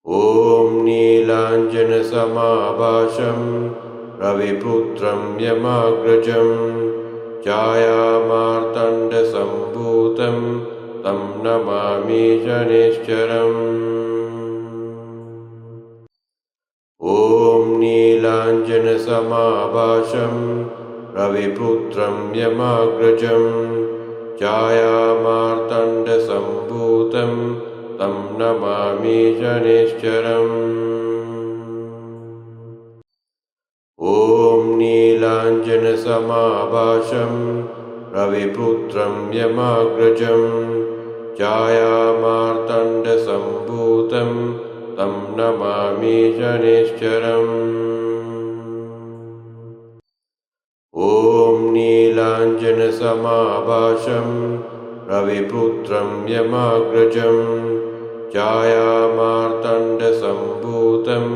ॐ नीलाञ्जनसमाभासं रविपुत्रं यमाग्रजं छायामार्तण्डसम्भूतं तं नमामि शनैश्चरम्। ॐ नीलाञ्जनसमाभासं रविपुत्रं यमाग्रजं छायामार्तण्डसम्भूतं तं नमामि शनैश्चरम्। ॐ नीलाञ्जनसमाभासं रविपुत्रं यमाग्रजं छायामार्तण्डसम्भूतं तं नमामि शनैश्चरम्। ॐ नीलाञ्जनसमाभासं रविपुत्रं यमाग्रजं छायामार्तण्डसम्भूतं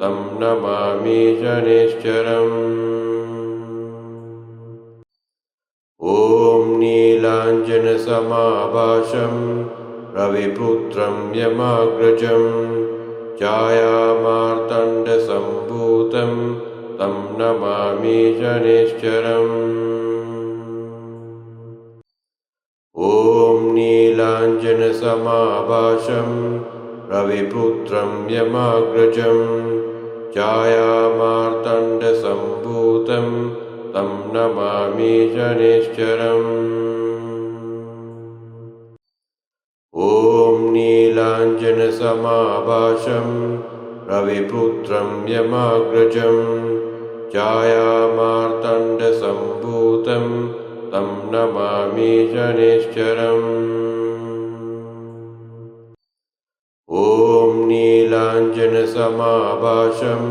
तं नमामि शनैश्चरम्। ॐ नीलाञ्जनसमाभासं रविपुत्रं यमाग्रजं छायामार्तण्डसम्भूतं तं नमामि शनैश्चरम्। ॐ नीलाञ्जनसमाभासं रविपुत्रं यमाग्रजं छायामार्तण्डसम्भूतं तं नमामि शनैश्चरम्। ॐ नीलाञ्जनसमाभासं रविपुत्रं यमाग्रजं छायामार्तण्डसम्भूतं तं नमामि शनैश्चरम्। ॐ नीलाञ्जनसमाभासं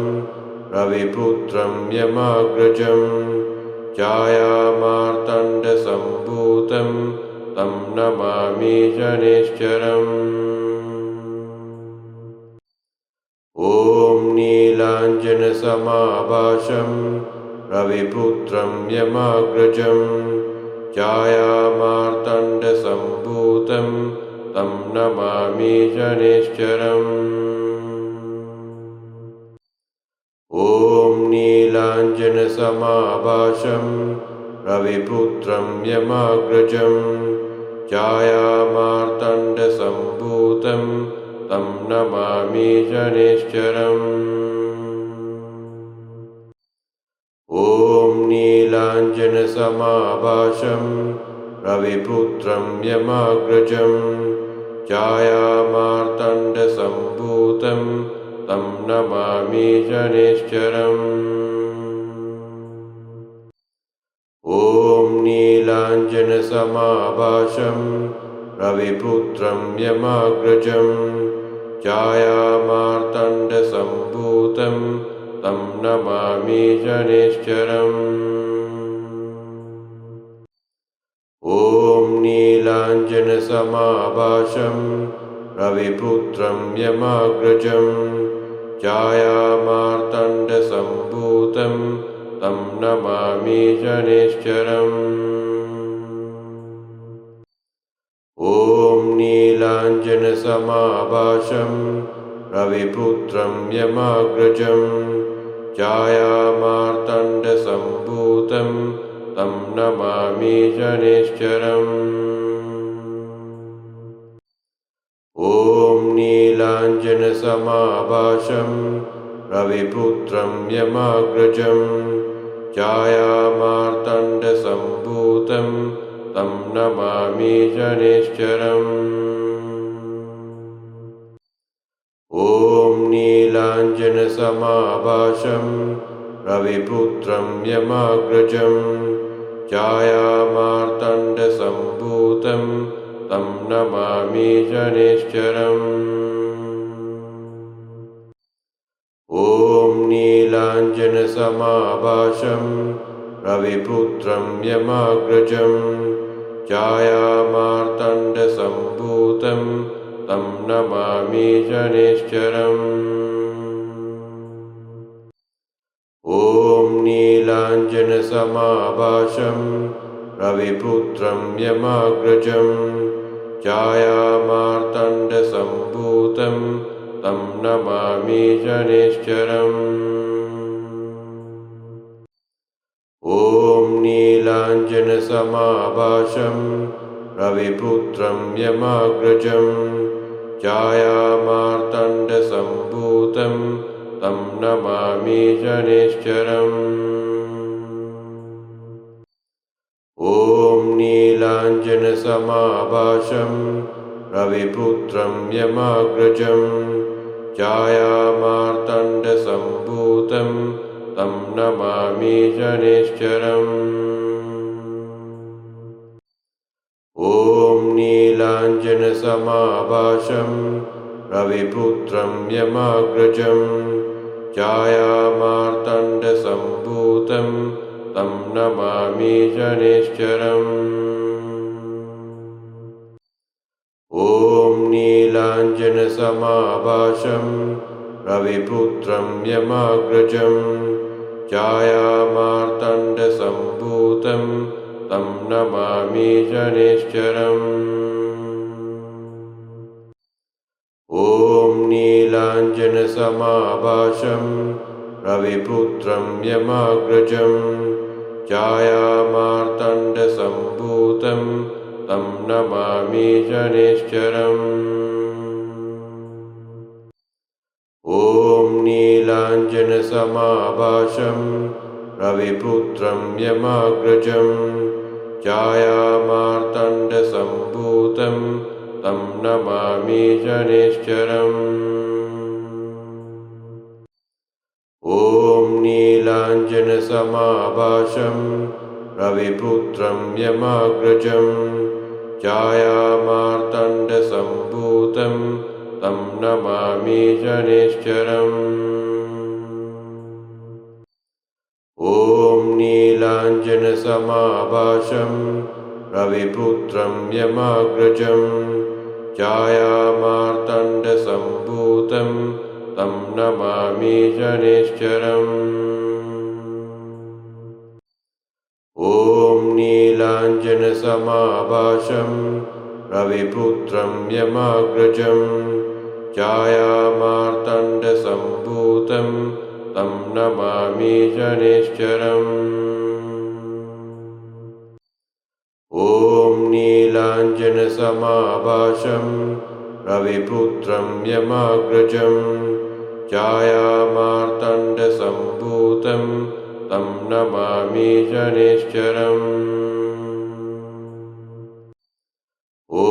रविपुत्रं यमाग्रजं छायामार्तण्डसम्भूतं तं नमामि शनैश्चरम्। ॐ नीलाञ्जनसमाभासं रविपुत्रं यमाग्रजं छायामार्तण्डसम्भूतं तं नमामि शनैश्चरम्। ॐ नीलाञ्जनसमाभासं रविपुत्रं यमाग्रजं छायामार्तण्डसम्भूतं तं नमामि शनैश्चरम्। ॐ नीलाञ्जनसमाभासं रविपुत्रं यमाग्रजं छायामार्तण्डसम्भूतं तं नमामि शनैश्चरम्। ॐ नीलाञ्जनसमाभासं रविपुत्रं यमाग्रजं छायामार्तण्डसम्भूतं तं नमामि शनैश्चरम्। ॐ नीलाञ्जनसमाभासं रविपुत्रं यमाग्रजं छायामार्तण्डसम्भूतं तं नमामि शनैश्चरम्। ॐ नीलाञ्जनसमाभासं रविपुत्रं यमाग्रजं छायामार्तण्डसम्भूतं तं नमामि शनैश्चरम्। ॐ नीलाञ्जनसमाभासं रविपुत्रं यमाग्रजं छायामार्तण्डसम्भूतं तं नमामि शनैश्चरम्। ॐ नीलाञ्जनसमाभासं रविपुत्रं यमाग्रजं छायामार्तण्डसम्भूतं तं नमामि शनैश्चरम्। ॐ नीलाञ्जनसमाभासं रविपुत्रं यमाग्रजं छायामार्तण्डसम्भूतं तं नमामि शनैश्चरम्। ॐ नीलाञ्जनसमाभासं रविपुत्रं यमाग्रजं छायामार्तण्डसम्भूतं तं नमामि शनिश्चरम्। ॐ नीलाञ्जनसमाभासं रविपुत्रं यमाग्रजं छायामार्तण्डसम्भूतं तं नमामि शनिश्चरम्। ॐ नीलाञ्जनसमाभासं रविपुत्रं यमाग्रजं छायामार्तण्डसम्भूतं तं नमामि शनिश्चरम्। ॐ नीलाञ्जनसमाभासं रविपुत्रं यमाग्रजं छायामार्तण्डसम्भूतं तं नमामि शनिश्चरम्। ॐ नीलाञ्जनसमाभासं रविपुत्रं यमाग्रजं छायामार्तण्डसम्भूतं तं नमामि शनिश्चरम्। ॐ नीलाञ्जनसमाभासं रविपुत्रं यमाग्रजं छायामार्तण्डसम्भूतं तं नमामि शनिश्चरम्। ॐ नीलाञ्जनसमाभासं रविपुत्रं यमाग्रजं छायामार्तण्डसम्भूतं तं नमामि शनिश्चरम्। ॐ नीलाञ्जनसमाभासं रविपुत्रं यमाग्रजं छायामार्तण्डसम्भूतं तं नमामि शनिश्चरम्। ॐ नीलाञ्जनसमाभासं रविपुत्रं यमाग्रजं छायामार्तण्डसम्भूतं तं नमामि शनिश्चरम्। ॐ नीलाञ्जनसमाभासं रविपुत्रं यमाग्रजं छायामार्तण्डसम्भूतं तं नमामि शनिश्चरम्। ॐ नीलाञ्जनसमाभासं रविपुत्रं यमाग्रजं छायामार्तण्डसम्भूतं तं नमामि शनिश्चरम्। ॐ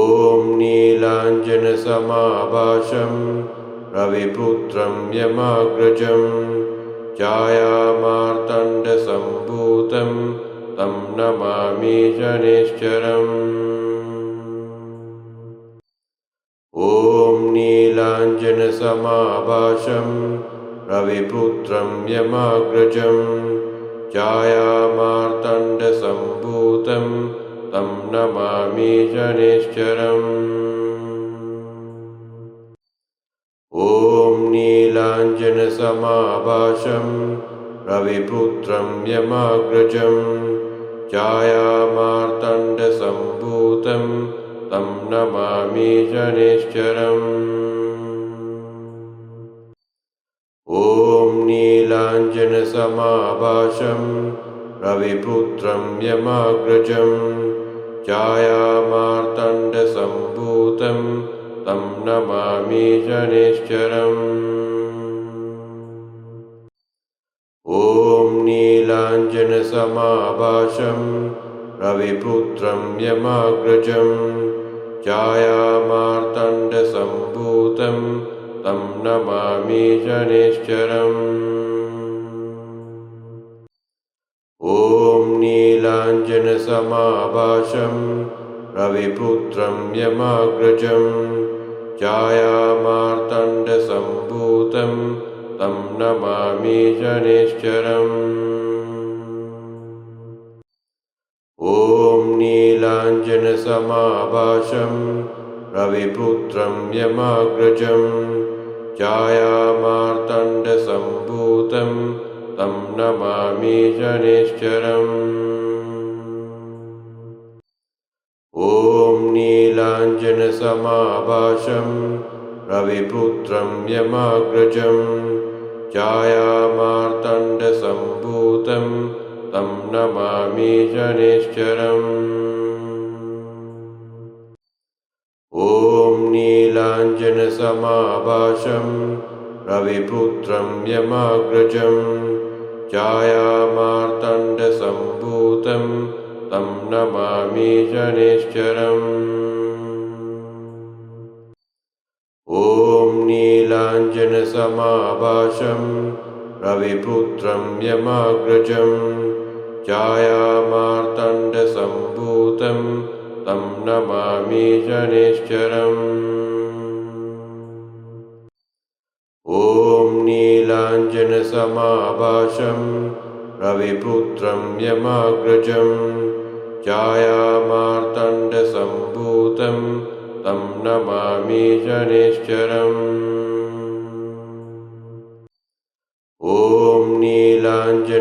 नीलाञ्जनसमाभासं रविपुत्रं यमाग्रजं छायामार्तण्डसम्भूतं तं नमामि शनिश्चरम्। ॐ नीलाञ्जनसमाभासं रविपुत्रं यमाग्रजं छायामार्तण्डसम्भूतं तं नमामि शनिश्चरम्। ॐ नीलाञ्जनसमाभासं रविपुत्रं यमाग्रजं छायामार्तण्डसम्भूतं तं नमामि शनिश्चरम्। ॐ नीलाञ्जनसमाभासं रविपुत्रं यमाग्रजं छायामार्तण्डसम्भूतं तं नमामि शनिश्चरम्। ॐ नीलाञ्जनसमाभासं रविपुत्रं यमाग्रजं छायामार्तण्डसम्भूतं तं नमामि शनिश्चरम्। ॐ नीलाञ्जनसमाभासं रविपुत्रं यमाग्रजं छायामार्तण्डसम्भूतं तं नमामि शनिश्चरम्। ॐ नीलाञ्जनसमाभासं रविपुत्रं यमाग्रजं छायामार्तण्डसम्भूतं तं नमामि शनिश्चरम्। ॐ नीलाञ्जनसमाभासं रविपुत्रं यमाग्रजं छायामार्तण्डसम्भूतं तं नमामि शनिश्चरम् ॐ नीलाञ्जनसमाभासं रविपुत्रं यमाग्रजं छायामार्तण्डसम्भूतं तं नमामि शनिश्चरम् ॐ नीलाञ्जनसमाभासं रविपुत्रं यमाग्रजं छायामार्तण्डसम्भूतं तं नमामि शनिश्चरम् ॐ नीलाञ्जनसमाभासं रविपुत्रं यमाग्रजं छायामार्तण्डसम्भूतं तं नमामि शनिश्चरम् ॐ नीलाञ्जनसमाभासं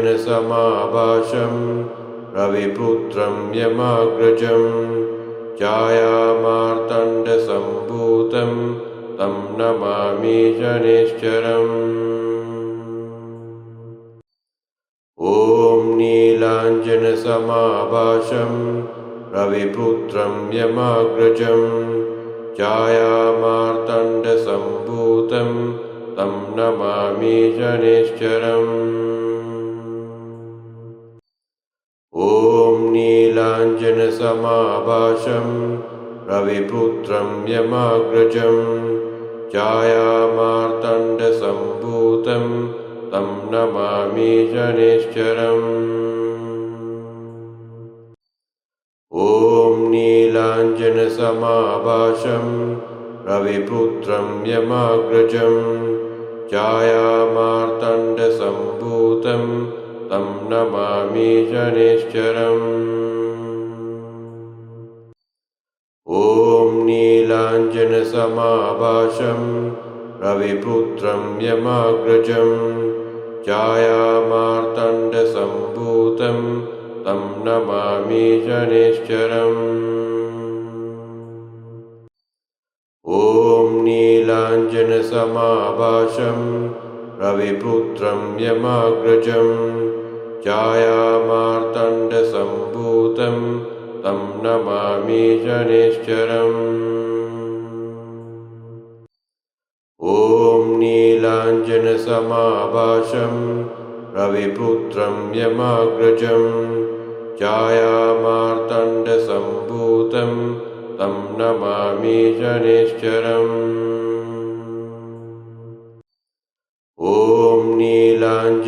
रविपुत्रं यमाग्रजं छायामार्तण्डसम्भूतं तं नमामि शनिश्चरम् ॐ नीलाञ्जनसमाभासं रविपुत्रं यमाग्रजं छायामार्तण्डसम्भूतं तं नमामि शनिश्चरम् ॐ नीलाञ्जनसमाभासं रविपुत्रं यमाग्रजं छायामार्तण्डसम्भूतं तं नमामि शनिश्चरम् ॐ नीलाञ्जनसमाभासं रविपुत्रं यमाग्रजं छायामार्तण्डसम्भूतं तं नमामि शनिश्चरम् ॐ नीलाञ्जनसमाभासं रविपुत्रं यमाग्रजं छायामार्तण्डसम्भूतं तं नमामि शनिश्चरम् ॐ नीलाञ्जनसमाभासं रविपुत्रं यमाग्रजं छायामार्तण्डसम्भूतं तं नमामि शनिश्चरम् ॐ नीलाञ्जनसमाभासं रविपुत्रं यमाग्रजं छायामार्तण्डसम्भूतं तं नमामि शनिश्चरम् ॐ नीलाञ्जनसमाभासं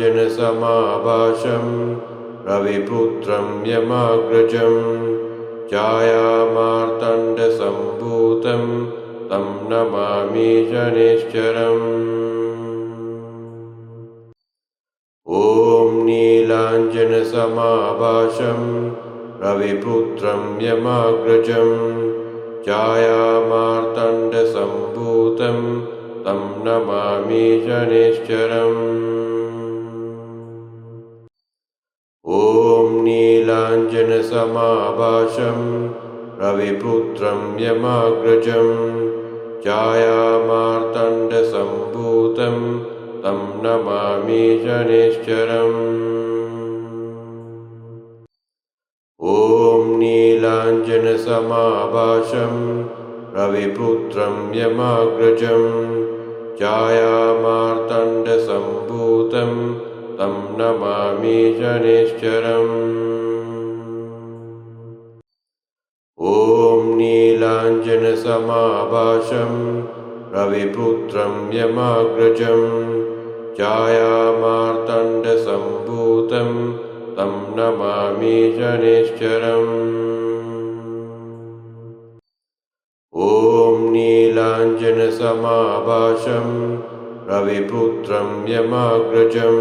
रविपुत्रं यमाग्रजं छायामार्तण्डसम्भूतं तं नमामि शनिश्चरम् ॐ नीलाञ्जनसमाभासं रविपुत्रं यमाग्रजं छायामार्तण्डसम्भूतं तं नमामि शनिश्चरम् ॐ नीलाञ्जनसमाभासं रविपुत्रं यमाग्रजं छायामार्तण्डसम्भूतं तं नमामि शनिश्चरम् ॐ नीलाञ्जनसमाभासं रविपुत्रं यमाग्रजं छायामार्तण्डसम्भूतं तं नमामि शनिश्चरम् ॐ नीलाञ्जनसमाभासं रविपुत्रं यमाग्रजं छायामार्तण्डसम्भूतं तं नमामि शनिश्चरम् ॐ नीलाञ्जनसमाभासं रविपुत्रं यमाग्रजं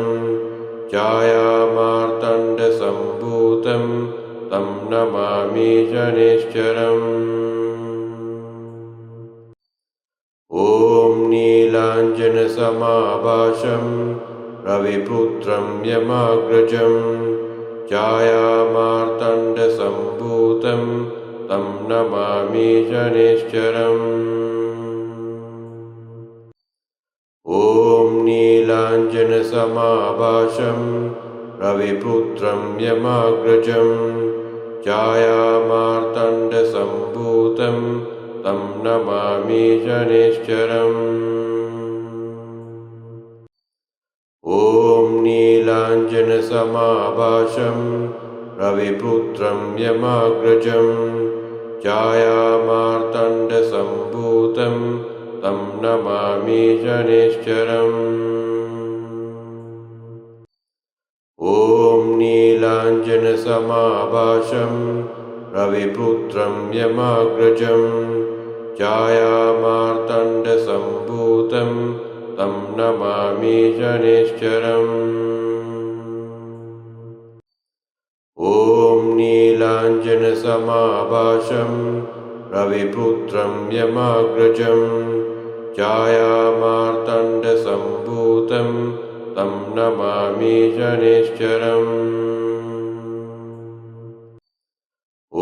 छायामार्तण्डसम्भूतं तं नमामि शनिश्चरम् ॐ नीलाञ्जनसमाभासं रविपुत्रं यमाग्रजं छायामार्तण्डसम्भूतं तं नमामि शनिश्चरम् ॐ नीलाञ्जनसमाभासं रविपुत्रं यमाग्रजं छायामार्तण्डसम्भूतं तं नमामि शनैश्चरम् ॐ नीलाञ्जनसमाभासं रविपुत्रं यमाग्रजं छायामार्तण्डसम्भूतं तं नमामि शनैश्चरम् ॐ नीलाञ्जनसमाभासं रविपुत्रं यमाग्रजं छायामार्तण्डसम्भूतं तं नमामि शनैश्चरम् ॐ नीलाञ्जनसमाभासं रविपुत्रं यमाग्रजं छायामार्तण्डसम्भूतं तं नमामि शनैश्चरम्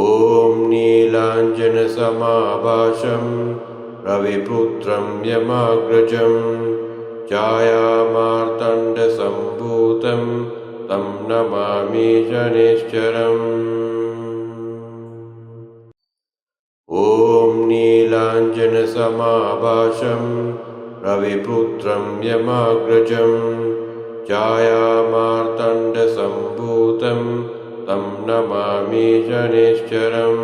ॐ नीलाञ्जनसमाभासं रविपुत्रं यमाग्रजं छायामार्तण्डसम्भूतं तं नमामि शनैश्चरम् ॐ नीलाञ्जनसमाभासं रविपुत्रं यमाग्रजं छायामार्तण्डसम्भूतं तं नमामि शनैश्चरम्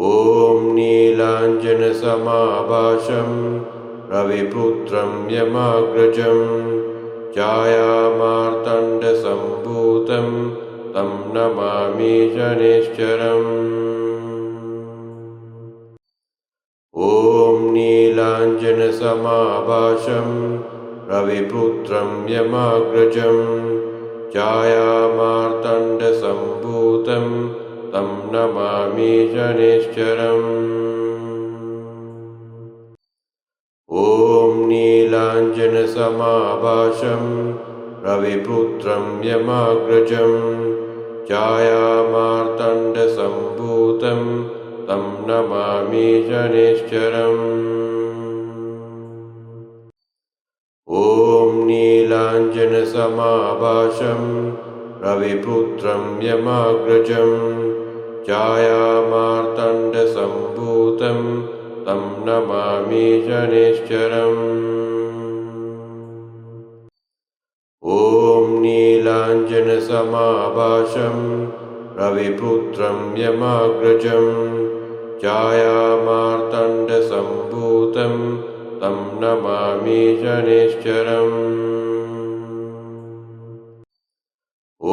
ॐ नीलाञ्जनसमाभासं रविपुत्रं यमाग्रजं छायामार्तण्डसम्भूतं तं नमामि शनैश्चरम् ॐ नीलाञ्जनसमाभासं रविपुत्रं यमाग्रजं छायामार्तण्डसम्भूतं तं नमामि शनैश्चरम् ॐ नीलाञ्जनसमाभासं रविपुत्रं यमाग्रजं छायामार्तण्डसम्भूतं तं नमामि शनैश्चरम् ॐ नीलाञ्जनसमाभासं रविपुत्रं यमाग्रजं छायामार्तण्डसम्भूतं तं नमामि शनैश्चरम् ॐ नीलाञ्जनसमाभासं रविपुत्रं यमाग्रजं छायामार्तण्डसम्भूतं तं नमामि शनैश्चरम्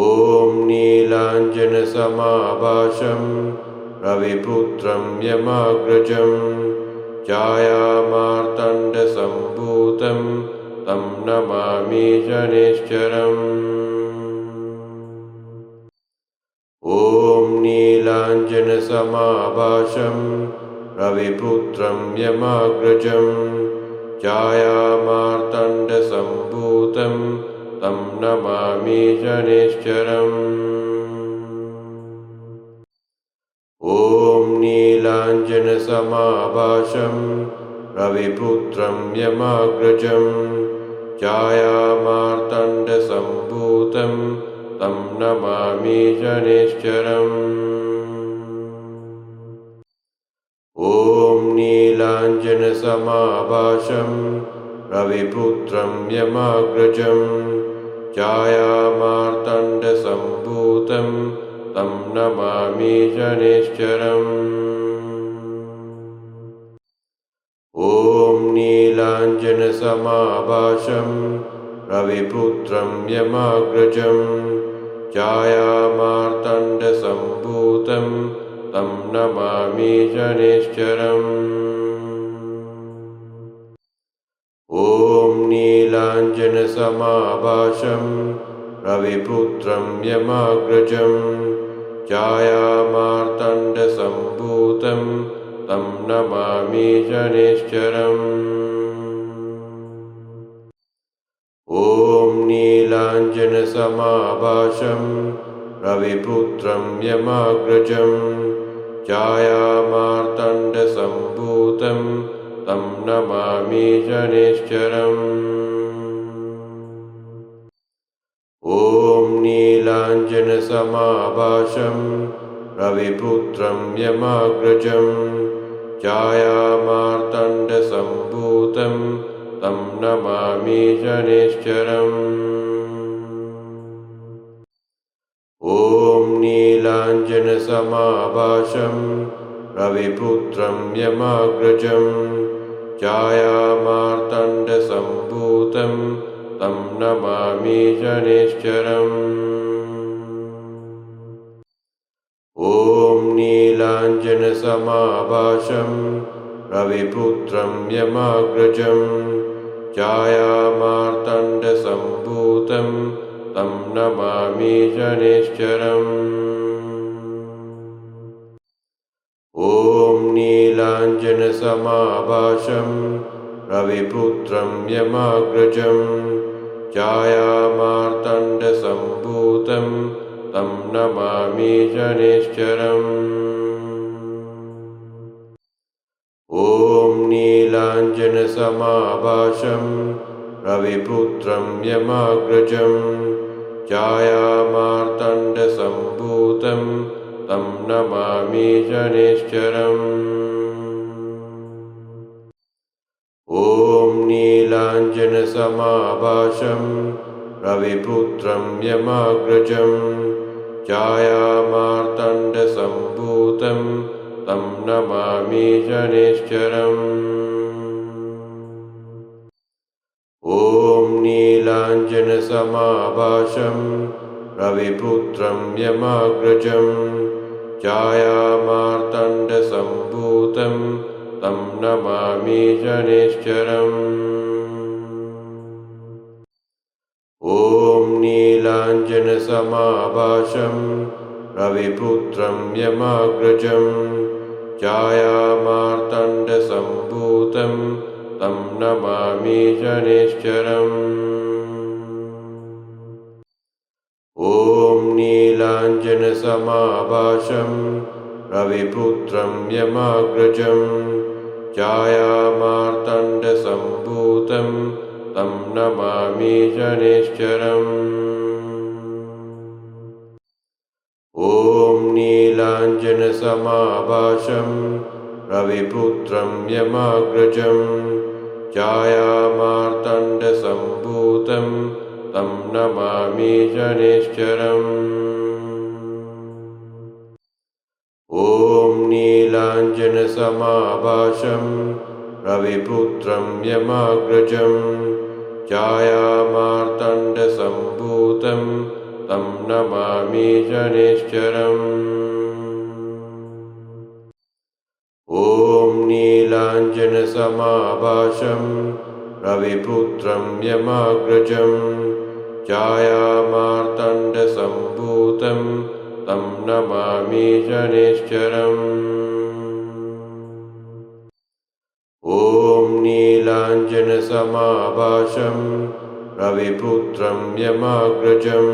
ॐ नीलाञ्जनसमाभासं रविपुत्रं यमाग्रजं छायामार्तण्डसम्भूतं तं नमामि शनैश्चरम् ॐ नीलाञ्जनसमाभासं रविपुत्रं यमाग्रजं छायामार्तण्डसम्भूतं तं नमामि शनैश्चरम् ॐ नीलाञ्जनसमाभासं रविपुत्रं यमाग्रजं छायामार्तण्डसम्भूतं तं नमामि शनैश्चरम् ॐ नीलाञ्जनसमाभासं रविपुत्रं यमाग्रजं छायामार्तण्डसम्भूतं तं नमामि शनैश्चरम् ॐ नीलाञ्जनसमाभासं रविपुत्रं यमाग्रजं छायामार्तण्डसम्भूतं तं नमामि शनैश्चरम् ॐ नीलाञ्जनसमाभासं रविपुत्रं यमाग्रजं छायामार्तण्डसम्भूतं तं नमामि शनैश्चरम् ॐ नीलाञ्जनसमाभासं रविपुत्रं यमाग्रजं छायामार्तण्डसम्भूतं तं नमामि शनिश्चरम्। ॐ नीलाञ्जनसमाभासं रविपुत्रं यमाग्रजं छायामार्तण्डसम्भूतं तं नमामि शनिश्चरम्। ॐ नीलाञ्जनसमाभासं रविपुत्रं यमाग्रजं छायामार्तण्डसम्भूतं तं नमामि शनिश्चरम्। ॐ नीलाञ्जनसमाभासं रविपुत्रं यमाग्रजं छायामार्तण्डसम्भूतं तं नमामि शनिश्चरम्। ॐ नीलाञ्जनसमाभासं रविपुत्रं यमाग्रजं छायामार्तण्डसम्भूतं तं नमामि शनिश्चरम्। ॐ नीलाञ्जनसमाभासं रविपुत्रं यमाग्रजं छायामार्तण्डसम्भूतं तं नमामि शनिश्चरम्। ॐ नीलाञ्जनसमाभासं रविपुत्रं यमाग्रजं छायामार्तण्डसम्भूतं तं नमामि शनिश्चरम्। ॐ नीलाञ्जनसमाभासं रविपुत्रं यमाग्रजं छायामार्तण्डसम्भूतं तं नमामि शनिश्चरम्। ॐ नीलाञ्जनसमाभासं रविपुत्रं यमाग्रजं छायामार्तण्डसम्भूतं तं नमामि शनिश्चरम्। ॐ नीलाञ्जनसमाभासं रविपुत्रं यमाग्रजं छायामार्तण्डसम्भूतं तं नमामि शनिश्चरम्। ॐ नीलाञ्जनसमाभासं रविपुत्रं यमाग्रजं छायामार्तण्डसम्भूतं तं नमामि शनिश्चरम्। ॐ नीलाञ्जनसमाभासं रविपुत्रं यमाग्रजं छायामार्तण्डसम्भूतं तं नमामि शनिश्चरम्। ॐ नीलाञ्जनसमाभासं रविपुत्रं यमाग्रजं छायामार्तण्डसम्भूतं तं नमामि शनिश्चरम्। ॐ नीलाञ्जनसमाभासं रविपुत्रं यमाग्रजं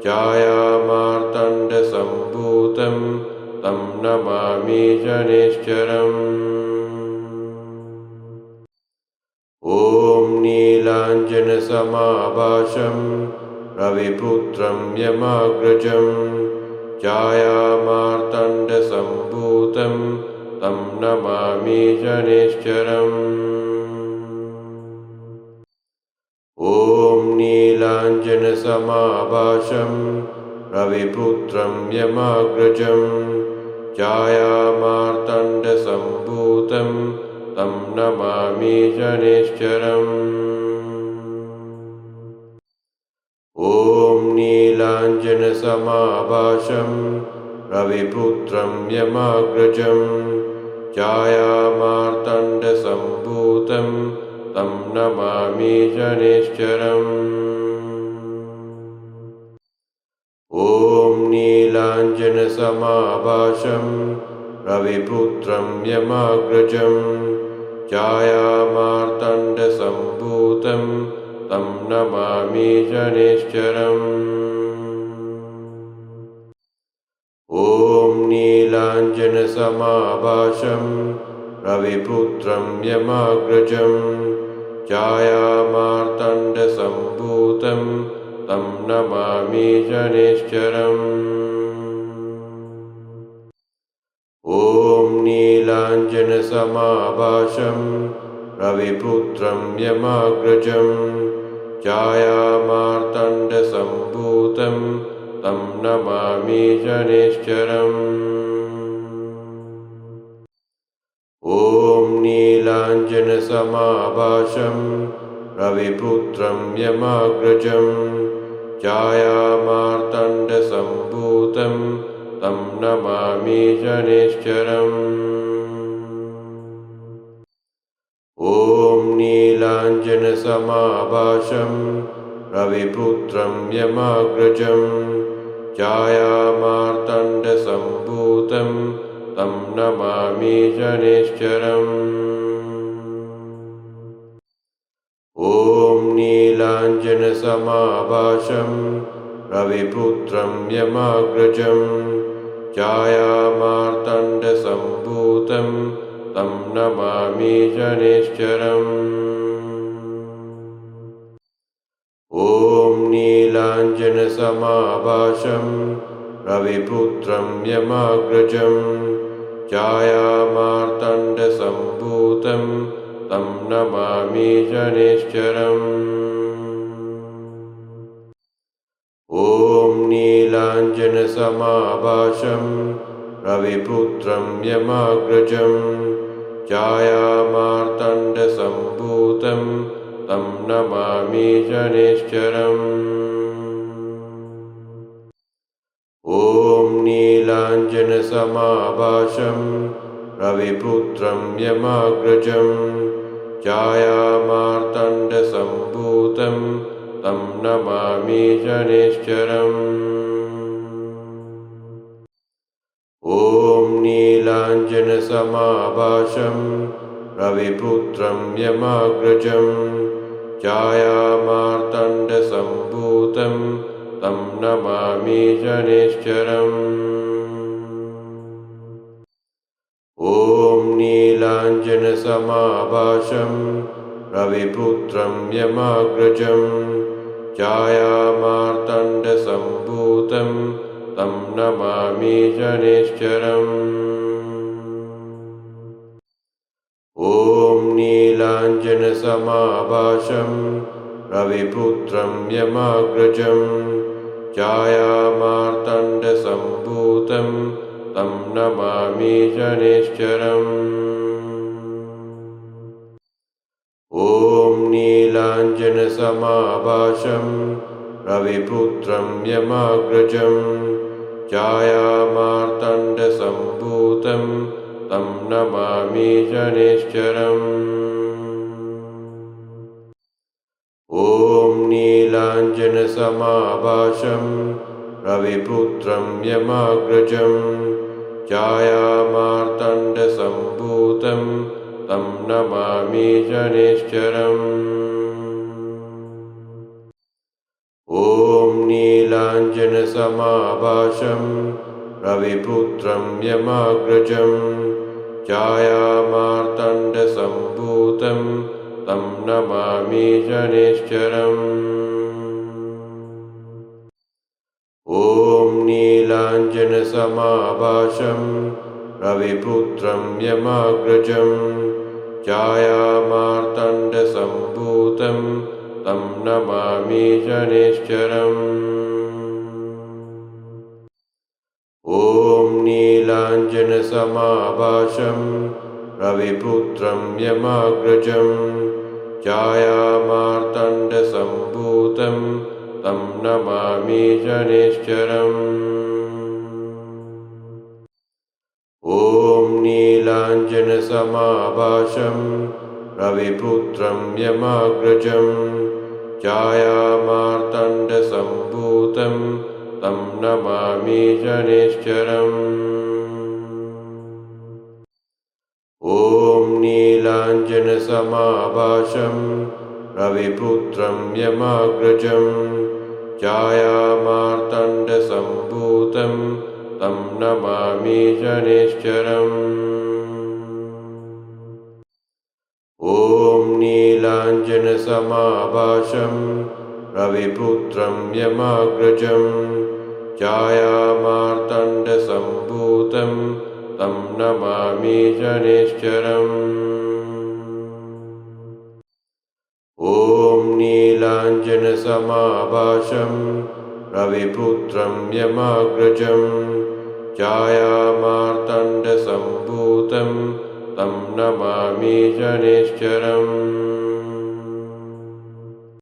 छायामार्तण्डसम्भूतं तं नमामि शनिश्चरम्। ॐ नीलाञ्जनसमाभासं रविपुत्रं यमाग्रजं छायामार्तण्डसम्भूतं तं नमामि शनिश्चरम्। ॐ नीलाञ्जनसमाभासं रविपुत्रं यमाग्रजं छायामार्तण्डसम्भूतं तं नमामि शनिश्चरम्। ॐ नीलाञ्जनसमाभासं रविपुत्रं यमाग्रजं छायामार्तण्डसम्भूतं तं नमामि शनिश्चरम्। ॐ नीलाञ्जनसमाभासं रविपुत्रं यमाग्रजं छायामार्तण्डसम्भूतं तं नमामि शनिश्चरम्। ॐ नीलाञ्जनसमाभासं रविपुत्रं यमाग्रजं छायामार्तण्डसम्भूतं तं नमामि शनिश्चरम्। ॐ नीलाञ्जनसमाभासं रविपुत्रं यमाग्रजं छायामार्तण्डसम्भूतं तं नमामि शनिश्चरम्। ॐ नीलाञ्जनसमाभासं रविपुत्रं यमाग्रजं छायामार्तण्डसम्भूतं तं नमामि शनिश्चरम्। ॐ नीलाञ्जनसमाभासं रविपुत्रं यमाग्रजं छायामार्तण्डसम्भूतं तं नमामि शनिश्चरम्। ॐ नीलाञ्जनसमाभासं रविपुत्रं यमाग्रजं छायामार्तण्डसम्भूतं तं नमामि शनिश्चरम्। ॐ नीलाञ्जनसमाभासं रविपुत्रं यमाग्रजं छायामार्तण्डसम्भूतं तं नमामि शनिश्चरम्। ॐ नीलाञ्जनसमाभासं रविपुत्रं यमाग्रजं छायामार्तण्डसम्भूतं तं नमामि शनिश्चरम्। ॐ नीलाञ्जनसमाभासं रविपुत्रं यमाग्रजं छायामार्तण्डसम्भूतं तं नमामि शनिश्चरम्। ॐ नीलाञ्जनसमाभासं रविपुत्रं यमाग्रजं छायामार्तण्डसम्भूतं तं नमामि शनिश्चरम्। ॐ नीलाञ्जनसमाभासं रविपुत्रं यमाग्रजं छायामार्तण्डसम्भूतं तं नमामि शनिश्चरम्। ॐ नीलाञ्जनसमाभासं रविपुत्रं यमाग्रजं छायामार्तण्डसम्भूतं तं नमामि शनिश्चरम्। ॐ नीलाञ्जनसमाभासं रविपुत्रं यमाग्रजं छायामार्तण्डसम्भूतं तं नमामि शनिश्चरम्। ॐ नीलाञ्जनसमाभासं रविपुत्रं यमाग्रजं छायामार्तण्डसम्भूतं तं नमामि शनिश्चरम्। ॐ नीलाञ्जनसमाभासं रविपुत्रं यमाग्रजं छायामार्तण्डसम्भूतं तं नमामि शनिश्चरम्। ॐ नीलाञ्जनसमाभासं रविपुत्रं यमाग्रजं छायामार्तण्डसम्भूतं तं नमामि शनिश्चरम्। ॐ नीलाञ्जनसमाभासं रविपुत्रं यमाग्रजं छायामार्तण्डसम्भूतं तं नमामि शनिश्चरम्। ॐ नीलाञ्जनसमाभासं रविपुत्रं यमाग्रजं छायामार्तण्डसम्भूतं तं नमामि शनिश्चरम्। ॐ नीलाञ्जनसमाभासं रविपुत्रं यमाग्रजं छायामार्तण्डसम्भूतं तं नमामि शनिश्चरम्। नीलाञ्जनसमाभासं रविपुत्रं यमाग्रजं छायामार्तण्डसम्भूतं तं नमामि शनैश्चरम्। ॐ नीलाञ्जनसमाभासं रविपुत्रं यमाग्रजं छायामार्तण्डसम्भूतं तं नमामि शनैश्चरम्।